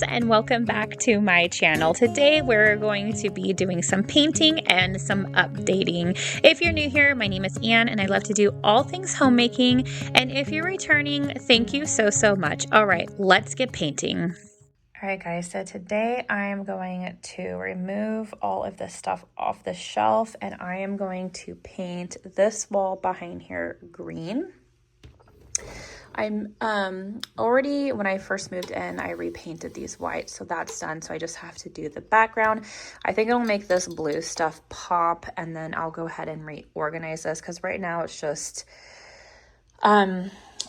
friends, and welcome back to my channel. Today we're going to be doing some painting and some updating. If you're new here, my name is Anne and I love to do all things homemaking, and if you're returning, thank you so much. All right, let's get painting. All right guys, so today I am going to remove all of this stuff off the shelf and I am going to paint this wall behind here green. I'm already, when I first moved in, I repainted these white, so that's done. So I just have to do the background. I think it'll make this blue stuff pop, and then I'll go ahead and reorganize this because right now it's just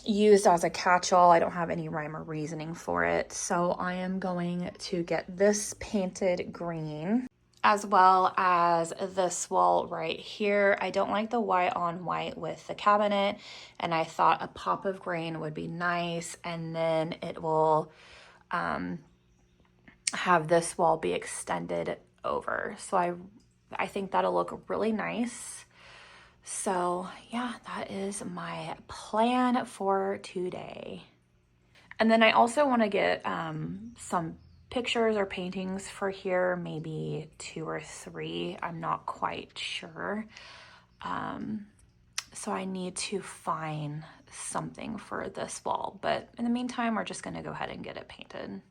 used as a catch-all. I don't have any rhyme or reasoning for it. So I am going to get this painted green, as well as this wall right here. I don't like the white on white with the cabinet, and I thought a pop of green would be nice, and then it will have this wall be extended over. So I think that'll look really nice. So yeah, that is my plan for today. And then I also want to get some pictures or paintings for here, maybe 2 or 3. I'm not quite sure. So I need to find something for this wall. But in the meantime, we're just going to go ahead and get it painted.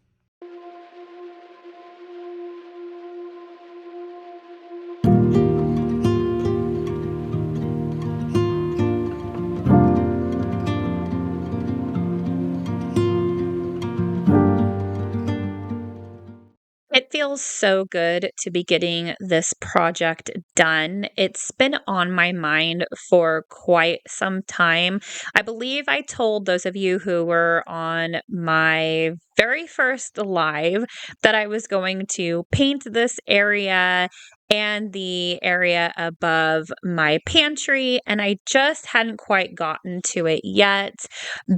It feels so good to be getting this project done. It's been on my mind for quite some time. I believe I told those of you who were on my very first live that I was going to paint this area and the area above my pantry, and I just hadn't quite gotten to it yet.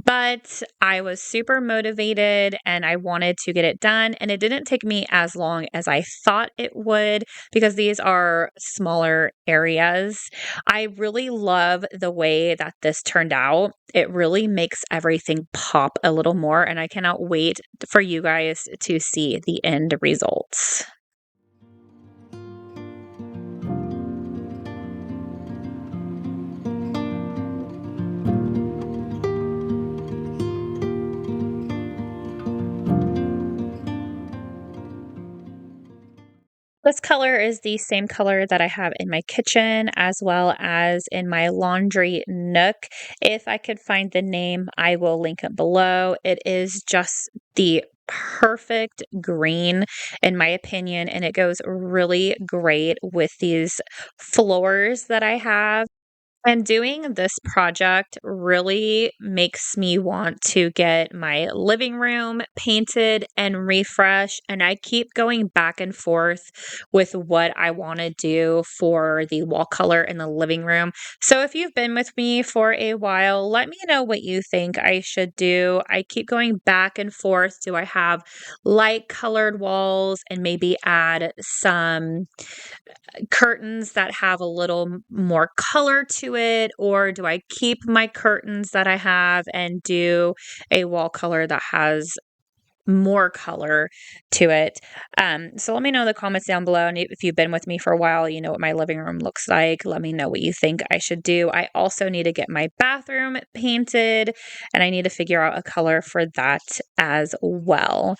But I was super motivated and I wanted to get it done. And it didn't take me as long as I thought it would because these are smaller areas. I really love the way that this turned out. It really makes everything pop a little more. And I cannot wait for you guys to see the end results. This color is the same color that I have in my kitchen as well as in my laundry nook. If I could find the name, I will link it below. It is just the perfect green in my opinion, and it goes really great with these floors that I have. And doing this project really makes me want to get my living room painted and refresh. And I keep going back and forth with what I want to do for the wall color in the living room. So if you've been with me for a while, let me know what you think I should do. I keep going back and forth. Do I have light colored walls and maybe add some curtains that have a little more color to it, or do I keep my curtains that I have and do a wall color that has more color to it? So let me know in the comments down below. And if you've been with me for a while, you know what my living room looks like. Let me know what you think I should do. I also need to get my bathroom painted and I need to figure out a color for that as well.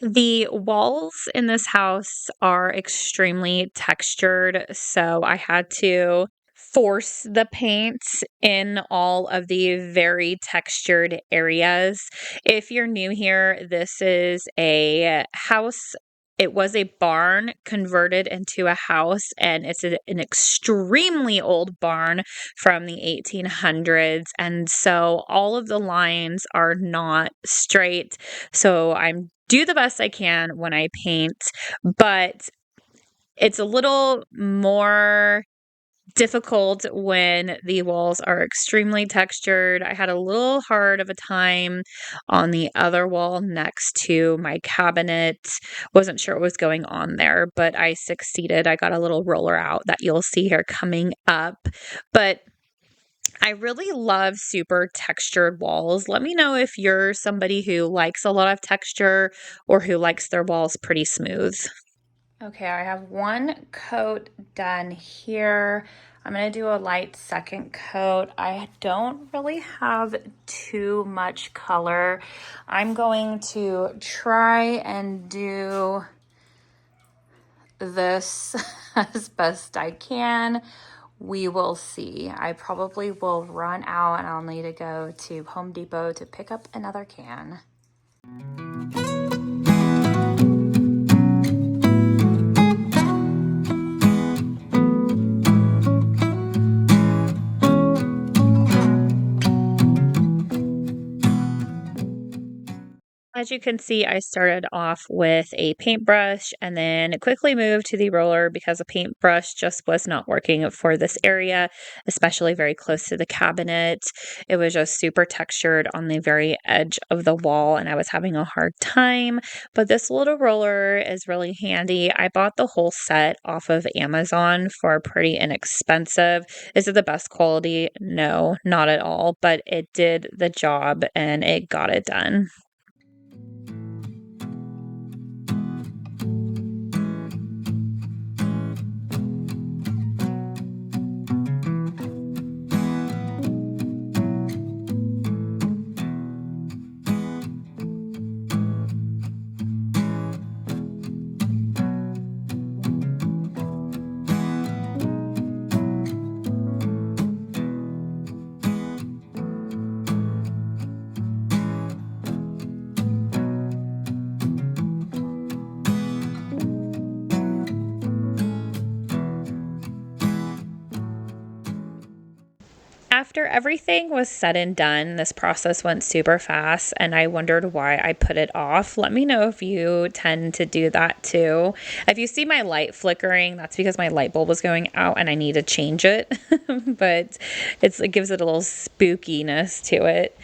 The walls in this house are extremely textured, so I had to force the paint in all of the very textured areas. If you're new here, this is a house it was a barn converted into a house, and it's an extremely old barn from the 1800s. And so all of the lines are not straight. So I'm do the best I can when I paint, but it's a little more difficult when the walls are extremely textured. I had a little hard of a time on the other wall next to my cabinet. Wasn't sure what was going on there, but I succeeded. I got a little roller out that you'll see here coming up. But I really love super textured walls. Let me know if you're somebody who likes a lot of texture or who likes their walls pretty smooth. Okay, I have one coat done here. I'm going to do a light second coat. I don't really have too much color. I'm going to try and do this as best I can. We will see. I probably will run out and I'll need to go to Home Depot to pick up another can. As you can see, I started off with a paintbrush and then quickly moved to the roller because a paintbrush just was not working for this area, especially very close to the cabinet. It was just super textured on the very edge of the wall, and I was having a hard time. But this little roller is really handy. I bought the whole set off of Amazon for pretty inexpensive. Is it the best quality? No, not at all, but it did the job and it got it done. After everything was said and done, this process went super fast, and I wondered why I put it off. Let me know if you tend to do that too. If you see my light flickering, that's because my light bulb was going out and I need to change it. But it gives it a little spookiness to it.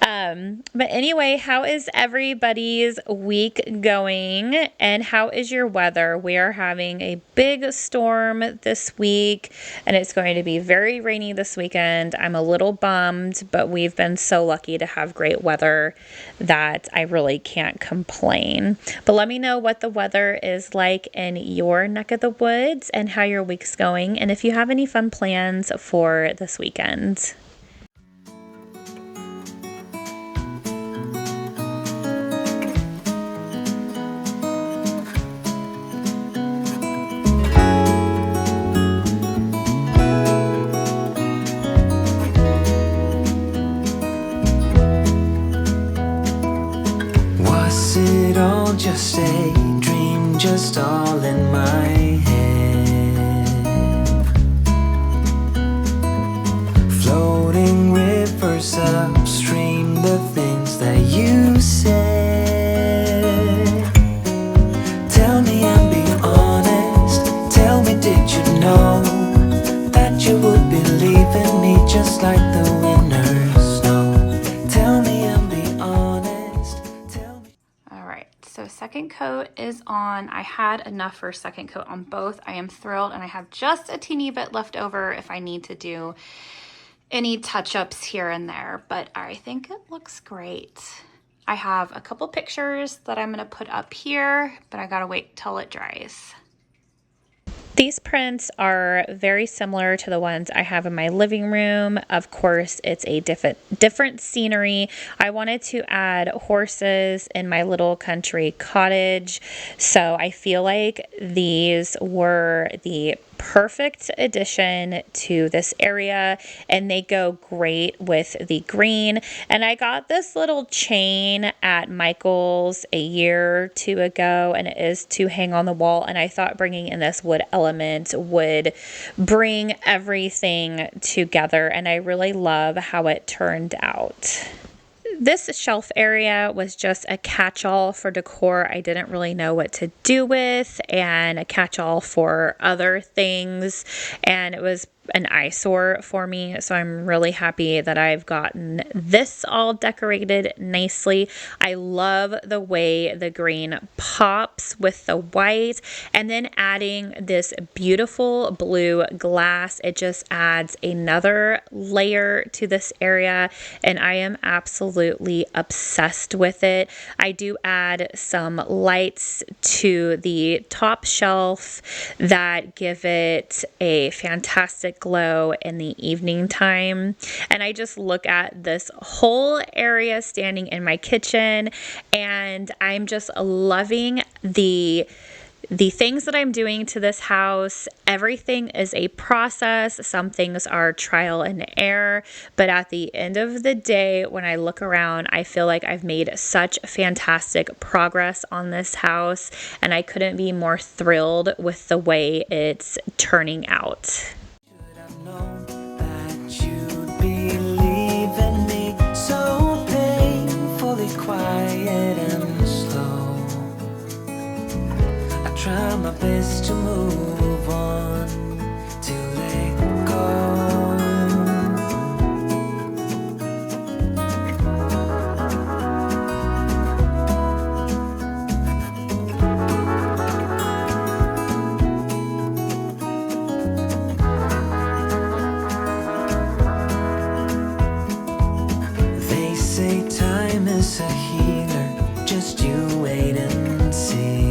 But anyway, how is everybody's week going? And how is your weather? We are having a big storm this week, and it's going to be very rainy this weekend. I'm a little bummed, but we've been so lucky to have great weather that I really can't complain. But let me know what the weather is like in your neck of the woods and how your week's going, and if you have any fun plans for this weekend. Was it all just a dream, just all in my head? Floating rivers upstream, the things that you said. Tell me and be honest, tell me, did you know that you would be leaving me just like the winter's snow? Tell me and be honest, tell me. All right, so second coat is on. I had enough for second coat on both. I am thrilled, and I have just a teeny bit left over if I need to do any touch-ups here and there, but I think it looks great. I have a couple pictures that I'm gonna put up here, but I gotta wait till it dries. These prints are very similar to the ones I have in my living room. Of course, it's a different scenery. I wanted to add horses in my little country cottage, so I feel like these were the perfect addition to this area, and they go great with the green. And I got this little chain at Michael's a year or two ago, and it is to hang on the wall, and I thought bringing in this wood element would bring everything together, and I really love how it turned out. This shelf area was just a catch-all for decor I didn't really know what to do with, and a catch-all for other things, and it was an eyesore for me, so I'm really happy that I've gotten this all decorated nicely. I love the way the green pops with the white, and then adding this beautiful blue glass, it just adds another layer to this area, and I am absolutely obsessed with it. I do add some lights to the top shelf that give it a fantastic glow in the evening time, and I just look at this whole area standing in my kitchen, and I'm just loving the things that I'm doing to this house. Everything is a process. Some things are trial and error, but at the end of the day, when I look around, I feel like I've made such fantastic progress on this house, and I couldn't be more thrilled with the way it's turning out. Try my best to move on, to let go. They say time is a healer, just you wait and see.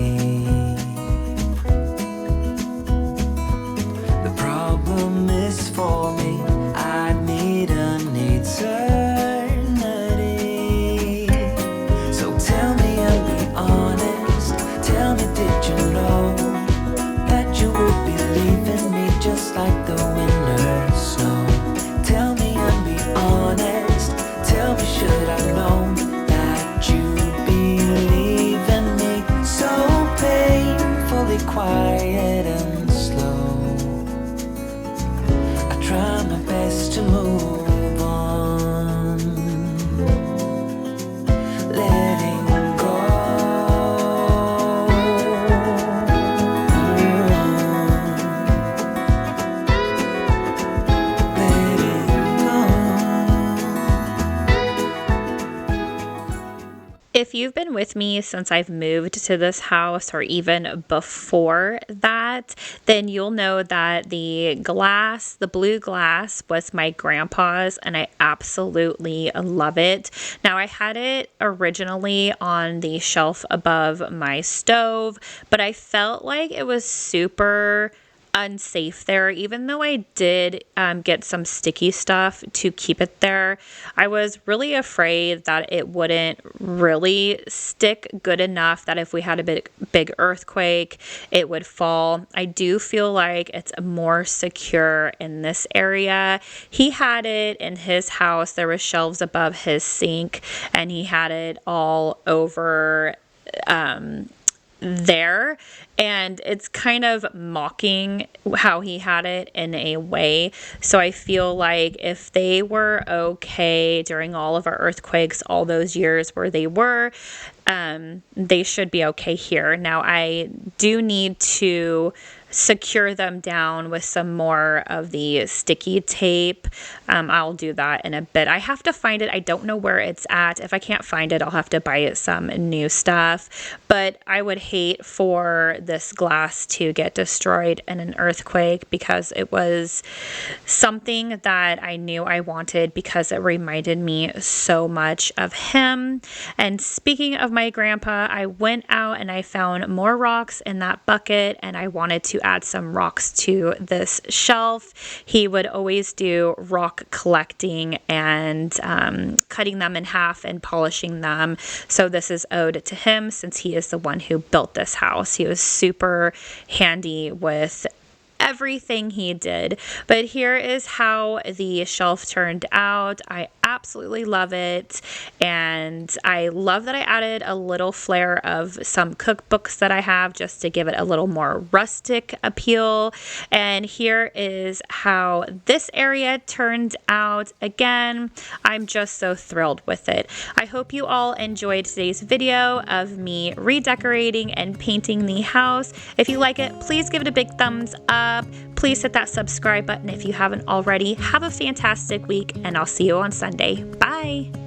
For me, I need an eternity. So tell me and be honest. Tell me, did you know that you would be leaving me just like the winter snow? Tell me and be honest. Tell me, should I know that you'd be leaving me so painfully quiet and try my best to move on, letting go. Letting go. If you've been with me since I've moved to this house, or even before that, then you'll know that the blue glass was my grandpa's, and I absolutely love it. Now, I had it originally on the shelf above my stove, but I felt like it was super unsafe there. Even though I did get some sticky stuff to keep it there, I was really afraid that it wouldn't really stick good enough, that if we had a big earthquake, it would fall. I do feel like it's more secure in this area. He had it in his house. There was shelves above his sink, and he had it all over there, and it's kind of mocking how he had it in a way. So I feel like if they were okay during all of our earthquakes all those years where they were, they should be okay here. Now, I do need to secure them down with some more of the sticky tape. I'll do that in a bit. I have to find it. I don't know where it's at. If I can't find it, I'll have to buy some new stuff. But I would hate for this glass to get destroyed in an earthquake, because it was something that I knew I wanted, because it reminded me so much of him. And speaking of my grandpa, I went out and I found more rocks in that bucket, and I wanted to add some rocks to this shelf. He would always do rock collecting and cutting them in half and polishing them. So this is owed to him since he is the one who built this house. He was super handy with everything he did. But here is how the shelf turned out. I absolutely love it, and I love that I added a little flair of some cookbooks that I have just to give it a little more rustic appeal. And here is how this area turned out. Again, I'm just so thrilled with it. I hope you all enjoyed today's video of me redecorating and painting the house. If you like it, please give it a big thumbs up. Please hit that subscribe button if you haven't already. Have a fantastic week, and I'll see you on Sunday. Bye.